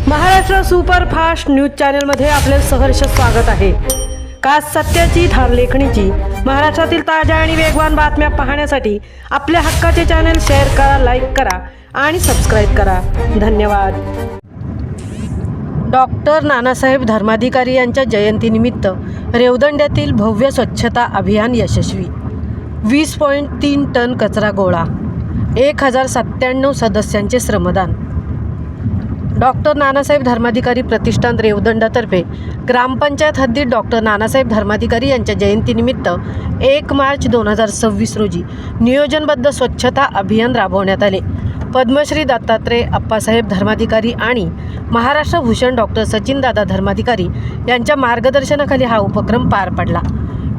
Maharashtra superfast news चॅनलमध्ये आपले सहर्ष स्वागत आहे। खास सत्याची थार लेखणीची महाराष्ट्रातील ताज्या आणि वेगवान बातम्या पाहण्यासाठी आपल्या हक्काचे चॅनल शेअर करा, लाईक करा आणि सबस्क्राईब करा। धन्यवाद। डॉक्टर नानासाहेब धर्माधिकारी यांच्या जयंतीनिमित्त रेवदंड्यातील भव्य स्वच्छता अभियान यशस्वी। 20.3 टन कचरा गोळा, 1097 सदस्यांचे श्रमदान। डॉक्टर नानासाहेब धर्माधिकारी प्रतिष्ठान रेवदंडातर्फे ग्रामपंचायत हद्दीत डॉक्टर नानासाहेब धर्माधिकारी यांच्या जयंतीनिमित्त 1 मार्च 2026 रोजी नियोजनबद्ध स्वच्छता अभियान राबवण्यात आले। पद्मश्री दत्तात्रय अप्पासाहेब धर्माधिकारी आणि महाराष्ट्र भूषण डॉक्टर सचिनदादा धर्माधिकारी यांच्या मार्गदर्शनाखाली हा उपक्रम पार पडला।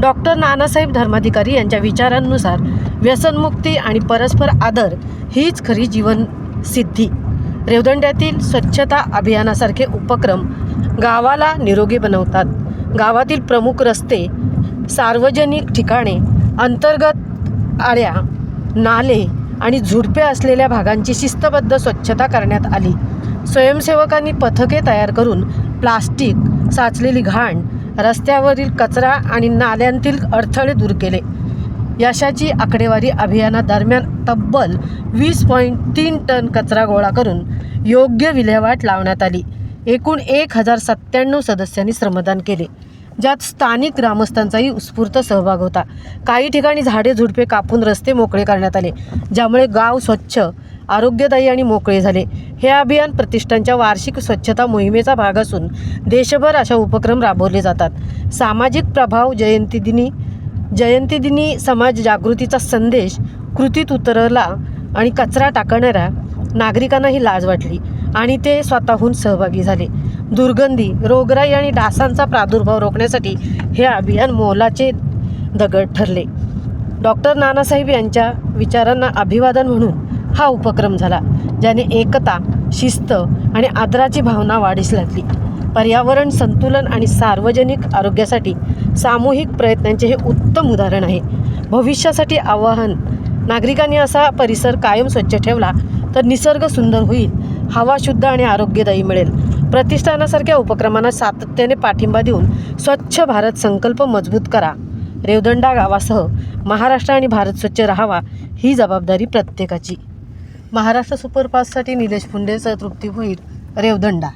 डॉक्टर नानासाहेब धर्माधिकारी यांच्या विचारांनुसार व्यसनमुक्ती आणि परस्पर आदर हीच खरी जीवनसिद्धी। रेवदंड्यातील स्वच्छता अभियानासारखे उपक्रम गावाला निरोगी बनवतात। गावातील प्रमुख रस्ते, सार्वजनिक ठिकाणे, अंतर्गत आळ्या, नाले आणि झुडपे असलेल्या भागांची शिस्तबद्ध स्वच्छता करण्यात आली। स्वयंसेवकांनी पथके तयार करून प्लास्टिक, साचलेली घाण, रस्त्यावरील कचरा आणि नाल्यांतील अडथळे दूर केले। यशाची आकडेवारी अभियानादरम्यान तब्बल 20.3 टन कचरा गोळा करून योग्य विल्हेवाट लावण्यात आली। एकूण 1097 सदस्यांनी श्रमदान केले, ज्यात स्थानिक ग्रामस्थांचाही उत्स्फूर्त सहभाग होता। काही ठिकाणी झाडे झुडपे कापून रस्ते मोकळे करण्यात आले, ज्यामुळे गाव स्वच्छ, आरोग्यदायी आणि मोकळे झाले। हे अभियान प्रतिष्ठानच्या वार्षिक स्वच्छता मोहिमेचा भाग असून देशभर अशा उपक्रम राबवले जातात। सामाजिक प्रभाव, जयंतीदिनी समाज जागृतीचा संदेश कृतीत उतरला आणि कचरा टाकणाऱ्या नागरिकांनाही लाज वाटली आणि ते स्वतःहून सहभागी झाले। दुर्गंधी, रोगराई आणि डासांचा प्रादुर्भाव रोखण्यासाठी हे अभियान मोलाचे दगड ठरले। डॉक्टर नानासाहेब यांच्या विचारांना अभिवादन म्हणून हा उपक्रम झाला, ज्याने एकता, शिस्त आणि आदराची भावना वाढीस लागली। पर्यावरण संतुलन आणि सार्वजनिक आरोग्यासाठी सामूहिक प्रयत्नांचे हे उत्तम उदाहरण आहे। भविष्यासाठी आवाहन, नागरिकांनी असा परिसर कायम स्वच्छ ठेवला तर निसर्ग सुंदर होईल, हवा शुद्ध आणि आरोग्यदायी मिळेल। प्रतिष्ठानासारख्या उपक्रमांना सातत्याने पाठिंबा देऊन स्वच्छ भारत संकल्प मजबूत करा। रेवदंडा गावासह महाराष्ट्र आणि भारत स्वच्छ राहावा ही जबाबदारी प्रत्येकाची। महाराष्ट्र सुपरफास्टसाठी निलेश पुंडेसह तृप्ती भोईर, रेवदंडा।